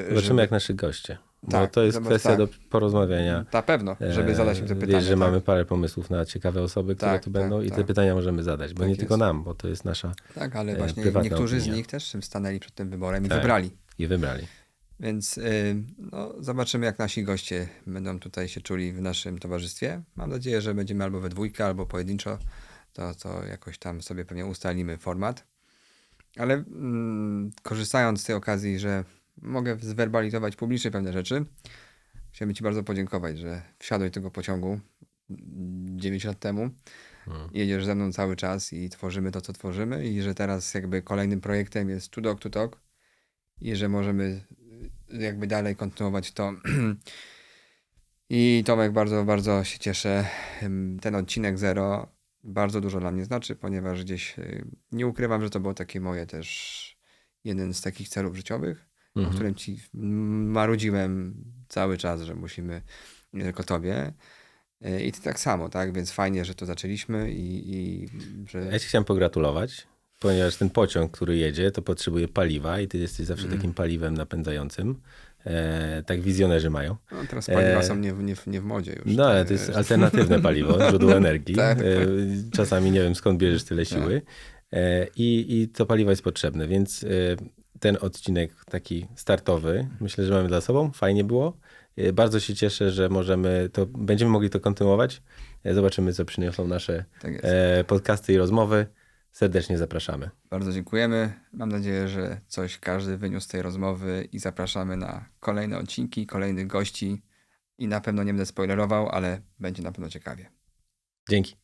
Zobaczymy jak nasi goście. Bo to jest kwestia do porozmawiania. Na pewno, żeby zadać im te pytania. Wiesz, że mamy parę pomysłów na ciekawe osoby, które tu będą i te pytania możemy zadać, bo nie tylko nam, bo to jest nasza Tak, ale właśnie niektórzy z nich też stanęli przed tym wyborem i wybrali. I wybrali. Więc zobaczymy, jak nasi goście będą tutaj się czuli w naszym towarzystwie. Mam nadzieję, że będziemy albo we dwójkę, albo pojedynczo. To jakoś tam sobie pewnie ustalimy format. Ale korzystając z tej okazji, że mogę zwerbalizować publicznie pewne rzeczy, chciałbym ci bardzo podziękować, że wsiadłeś do tego pociągu 9 lat temu. Jedziesz ze mną cały czas i tworzymy to, co tworzymy i że teraz jakby kolejnym projektem jest To Doc to Talk i że możemy jakby dalej kontynuować to. I Tomek, bardzo, bardzo się cieszę. Ten odcinek 0 bardzo dużo dla mnie znaczy, ponieważ gdzieś nie ukrywam, że to było takie moje też jeden z takich celów życiowych, o którym ci marudziłem cały czas, że musimy, nie tylko tobie. I ty tak samo, tak? Więc fajnie, że to zaczęliśmy i że... Ja ci chciałem pogratulować, ponieważ ten pociąg, który jedzie, to potrzebuje paliwa i ty jesteś zawsze takim paliwem napędzającym. Tak wizjonerzy mają. No, teraz paliwa są nie w modzie już. No, ale to jest alternatywne paliwo, źródło energii. Czasami nie wiem, skąd bierzesz tyle siły. I to paliwo jest potrzebne, więc ten odcinek taki startowy, myślę, że mamy dla sobą. Fajnie było. Bardzo się cieszę, że będziemy mogli to kontynuować. Zobaczymy, co przyniosą nasze podcasty i rozmowy. Serdecznie zapraszamy. Bardzo dziękujemy. Mam nadzieję, że coś każdy wyniósł z tej rozmowy i zapraszamy na kolejne odcinki, kolejnych gości i na pewno nie będę spoilerował, ale będzie na pewno ciekawie. Dzięki.